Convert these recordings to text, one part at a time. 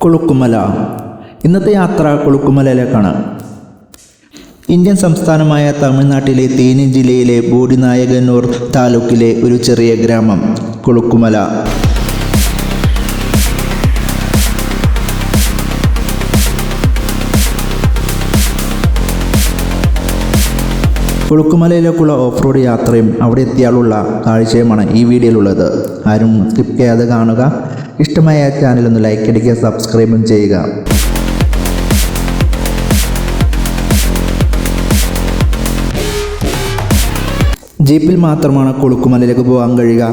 കൊളുക്കുമല. ഇന്നത്തെ യാത്ര കൊളുക്കുമലയിലേക്കാണ്. ഇന്ത്യൻ സംസ്ഥാനമായ തമിഴ്നാട്ടിലെ തേനി ജില്ലയിലെ ബോഡിനായകന്നൂർ താലൂക്കിലെ ഒരു ചെറിയ ഗ്രാമം കൊളുക്കുമല. കൊളുക്കുമലയിലേക്കുള്ള ഓഫ് റോഡ് യാത്രയും അവിടെ എത്തിയാലുള്ള കാഴ്ചയുമാണ് ഈ വീഡിയോയിലുള്ളത്. ആരും സ്കിപ്പ് ചെയ്യാതെ കാണുക. ഇഷ്ടമായ ചാനലൊന്ന് ലൈക്ക് അടിക്കുക, സബ്സ്ക്രൈബും ചെയ്യുക. ജീപ്പിൽ മാത്രമാണ് കൊളുക്കുമലയിലേക്ക് പോകാൻ കഴിയുക.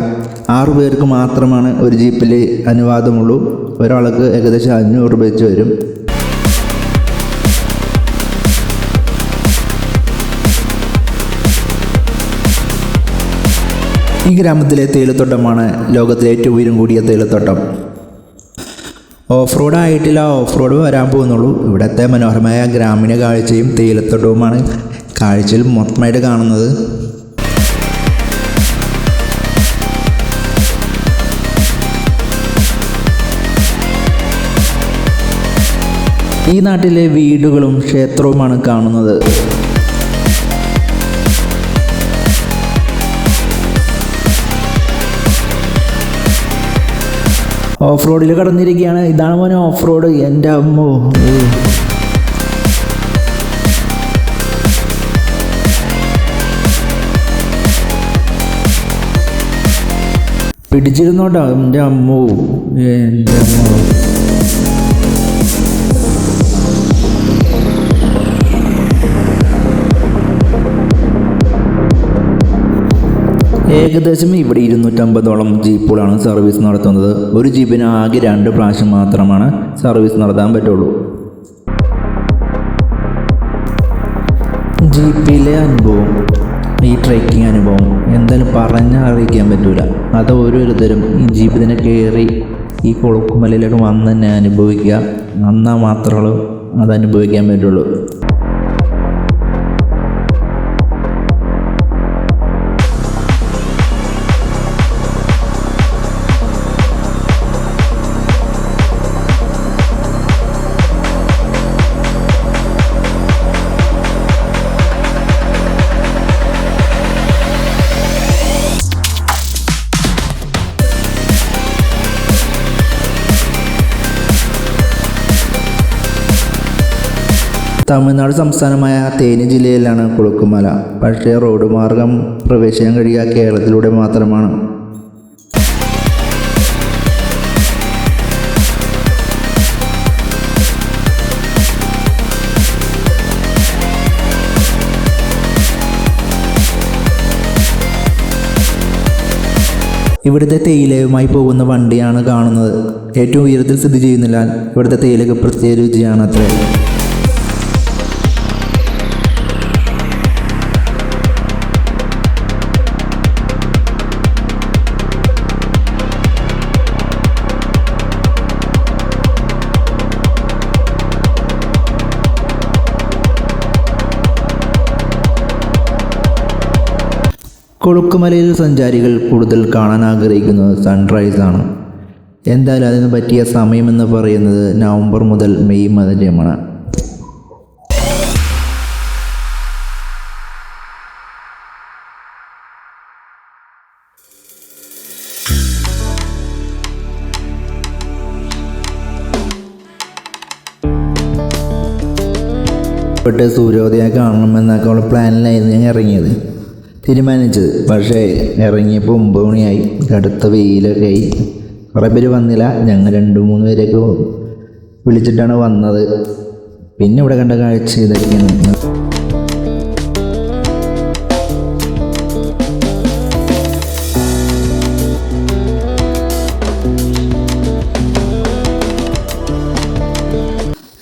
6 പേർക്ക് മാത്രമാണ് ഒരു ജീപ്പിൽ അനുവാദമുള്ളൂ. ഒരാൾക്ക് ഏകദേശം 500 രൂപ വെച്ച് വരും. ഈ ഗ്രാമത്തിലെ തേയിലത്തോട്ടമാണ് ലോകത്തിലെ ഏറ്റവും ഉയരം കൂടിയ തേയിലത്തോട്ടം. ഓഫ് റോഡ് ആയിട്ടില്ല, ഓഫ് റോഡ് വരാൻ പോകുന്നുള്ളൂ. ഇവിടുത്തെ മനോഹരമായ ഗ്രാമീണ കാഴ്ചയും തേയിലത്തോട്ടവുമാണ് കാഴ്ചയിൽ മൊത്തമായിട്ട് കാണുന്നത്. ഈ നാട്ടിലെ വീടുകളും ക്ഷേത്രവുമാണ് കാണുന്നത്. ഓഫ് റോഡിൽ കടന്നിരിക്കുകയാണ്. ഇതാണ് മോനെ ഓഫ് റോഡ്. എൻ്റെ അമ്മോ, പിടിച്ചിരുന്നോട്ടോ. എൻ്റെ അമ്മോ, എൻ്റെ അമ്മോ. ഏകദേശം ഇവിടെ 250ഓളം ജീപ്പുകളാണ് സർവീസ് നടത്തുന്നത്. ഒരു ജീപ്പിന് ആകെ 2 പ്രാവശ്യം മാത്രമാണ് സർവീസ് നടത്താൻ പറ്റുള്ളൂ. ജീപ്പിലെ അനുഭവം, ഈ ട്രെക്കിംഗ് അനുഭവം എന്തായാലും പറഞ്ഞറിയിക്കാൻ പറ്റില്ല. അത് ഓരോരുത്തരും ഈ ജീപ്പ് തന്നെ കയറി ഈ കൊളുക്കുമലയിലേക്ക് വന്ന് തന്നെ അനുഭവിക്കുക. എന്നാൽ മാത്രമേ അത് അനുഭവിക്കാൻ പറ്റുള്ളൂ. തമിഴ്നാട് സംസ്ഥാനമായ തേനി ജില്ലയിലാണ് കൊളുക്കുമല. പക്ഷേ റോഡ് മാർഗം പ്രവേശിക്കാൻ കഴിയുക കേരളത്തിലൂടെ മാത്രമാണ്. ഇവിടുത്തെ തേയിലയുമായി പോകുന്ന വണ്ടിയാണ് കാണുന്നത്. ഏറ്റവും ഉയരത്തിൽ സ്ഥിതി ചെയ്യുന്നില്ല. ഇവിടുത്തെ തേയിലയ്ക്ക് പ്രത്യേക രുചിയാണ് അത്രേ. കൊളുക്കുമലയിൽ സഞ്ചാരികൾ കൂടുതൽ കാണാൻ ആഗ്രഹിക്കുന്നത് സൺറൈസ് ആണ്. എന്തായാലും അതിന് പറ്റിയ സമയമെന്ന് പറയുന്നത് നവംബർ മുതൽ മെയ് മധ്യമാണ്. ഇപ്പോഴത്തെ സൂര്യോദയം കാണണമെന്നൊക്കെ ഉള്ള പ്ലാനിലായിരുന്നു ഞാൻ ഇറങ്ങിയത്, തീരുമാനിച്ചത്. പക്ഷേ ഇറങ്ങിയപ്പോൾ 9 മണിയായി. കടുത്ത വെയിലൊക്കെ ആയി. കുറേ പേര് വന്നില്ല. ഞങ്ങൾ 2-3 പേരൊക്കെ വിളിച്ചിട്ടാണ് വന്നത്. പിന്നെ ഇവിടെ കണ്ട കാഴ്ച ഇതൊക്കെയാണ്.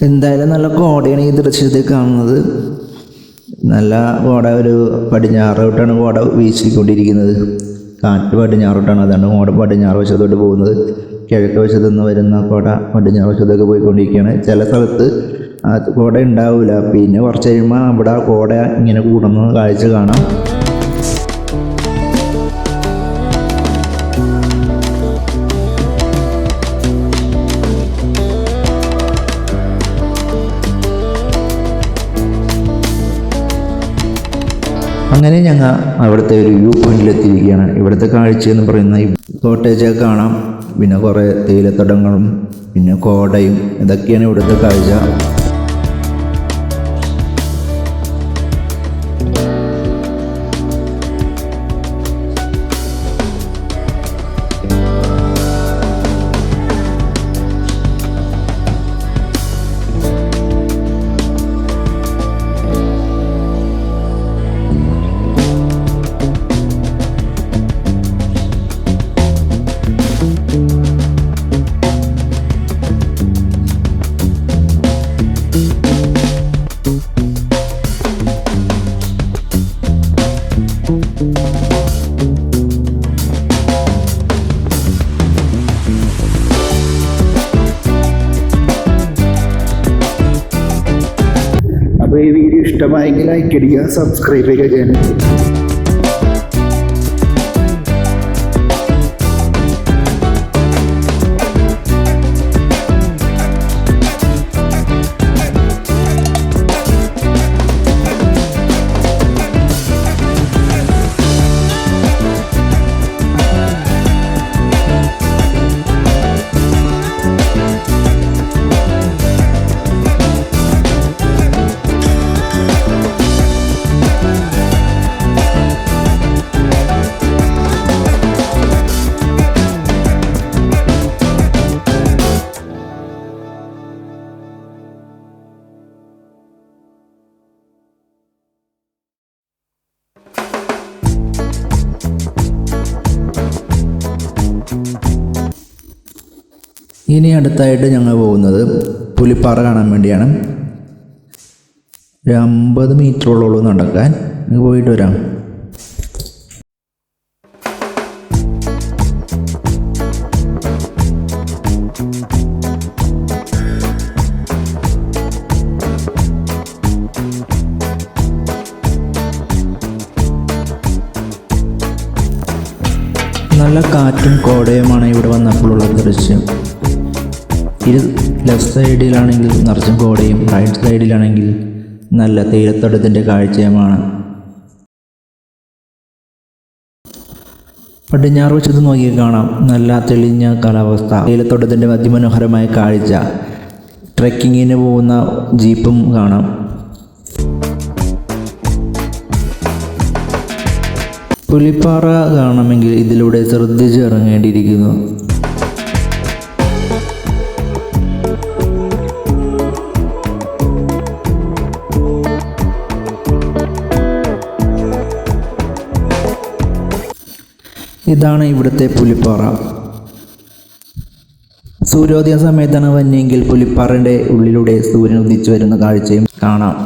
എന്തായാലും നല്ല കോടയാണ് ഈ ദൃശ്യത്തിൽ കാണുന്നത്. നല്ല കോട, ഒരു പടിഞ്ഞാറോട്ടാണ് കോട വീശിക്കൊണ്ടിരിക്കുന്നത്. കാറ്റ് പടിഞ്ഞാറോട്ടാണ്. അതാണ് കോട പടിഞ്ഞാറ് വശത്തോട്ട് പോകുന്നത്. കിഴക്ക് വശത്തു നിന്ന് വരുന്ന കോട പടിഞ്ഞാറ് വശത്തൊക്കെ പോയിക്കൊണ്ടിരിക്കുകയാണ്. ചില സ്ഥലത്ത് കോട ഉണ്ടാവില്ല. പിന്നെ കുറച്ച് കഴിയുമ്പോൾ അവിടെ കോട ഇങ്ങനെ കൂടുന്ന കാഴ്ച കാണാം. അങ്ങനെ ഞങ്ങൾ അവിടുത്തെ ഒരു വ്യൂ പോയിന്റിലെത്തിയിരിക്കുകയാണ്. ഇവിടുത്തെ കാഴ്ച എന്ന് പറയുന്ന ഈ കോട്ടേജൊക്കെ കാണാം, പിന്നെ കുറേ തേയിലത്തോട്ടങ്ങളും പിന്നെ കോടയും, ഇതൊക്കെയാണ് ഇവിടുത്തെ കാഴ്ച. അപ്പോൾ ഈ വീഡിയോ ഇഷ്ടമായെങ്കിൽ ലൈക്ക് അടിക്കുക, സബ്സ്ക്രൈബ് ചെയ്യുക ചാനൽ. ഇനി അടുത്തായിട്ട് ഞങ്ങൾ പോകുന്നത് പുലിപ്പാറ കാണാൻ വേണ്ടിയാണ്. ഒരു 50 മീറ്ററോളം നടക്കാൻ. പോയിട്ട് വരാം. നല്ല കാറ്റും കോടയുമാണ് ഇവിടെ വന്നപ്പോഴുള്ള ദൃശ്യം. ലെഫ്റ്റ് സൈഡിലാണെങ്കിൽ നിറച്ചും കോടയും, റൈറ്റ് സൈഡിലാണെങ്കിൽ നല്ല തേയിലത്തോട്ടത്തിൻ്റെ കാഴ്ചയുമാണ്. പടിഞ്ഞാറ് വശത്ത് നോക്കി കാണാം നല്ല തെളിഞ്ഞ കാലാവസ്ഥ, തേയിലത്തോട്ടത്തിൻ്റെ അതിമനോഹരമായ കാഴ്ച. ട്രെക്കിങ്ങിന് പോകുന്ന ജീപ്പും കാണാം. പുലിപ്പാറ കാണണമെങ്കിൽ ഇതിലൂടെ ശ്രദ്ധിച്ച് ഇറങ്ങേണ്ടിയിരിക്കുന്നു. ഇതാണ് ഇവിടുത്തെ പുലിപ്പാറ. സൂര്യോദയ സമയത്താണ് വന്നെങ്കിൽ പുലിപ്പാറയുടെ ഉള്ളിലൂടെ സൂര്യൻ ഉദിച്ചു വരുന്ന കാഴ്ചയും കാണാം.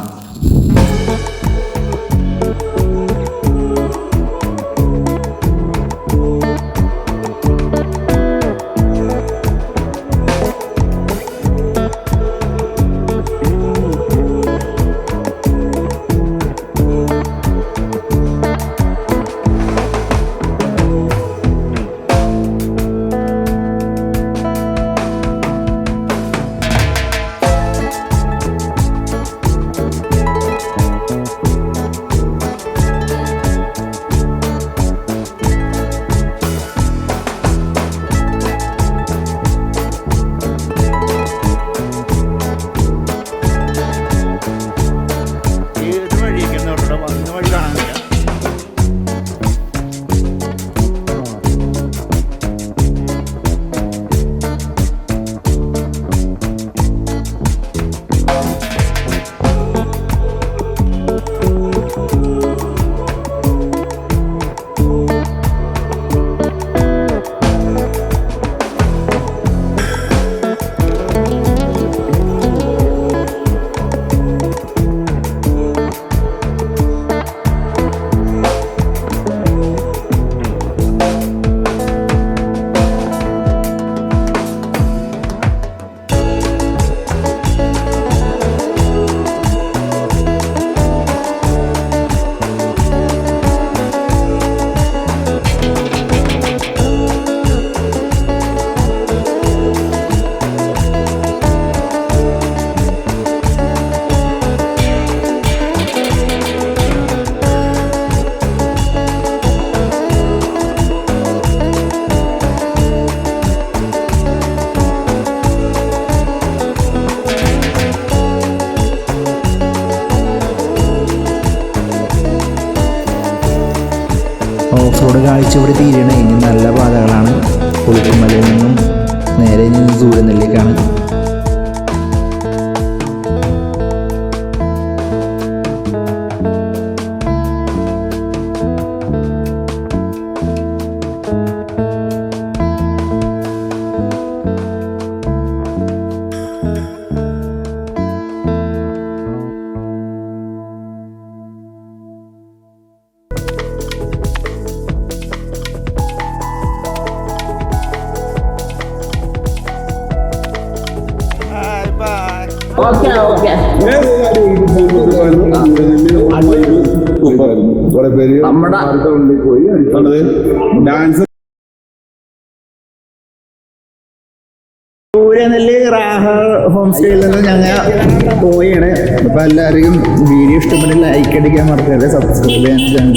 ഓഫ് റോഡ് കാഴ്ച ഇവിടെ തീരണ ഇനി നല്ല പാതകളാണ്. പുളിക്കുമലയിൽ നിന്നും നേരെ ഇനി ദൂരനെല്ലിക്കാണ്. ദൂരനെല്ല് റാഹ ഹോം സ്റ്റേയിൽ നിന്ന് ഞങ്ങൾ പോയാണ്. അപ്പോൾ എല്ലാവരും വീഡിയോ ഇഷ്ടപ്പെട്ട് ലൈക്ക് അടിക്കാൻ മറക്കരുത്, സബ്സ്ക്രൈബ് ചെയ്യാൻ.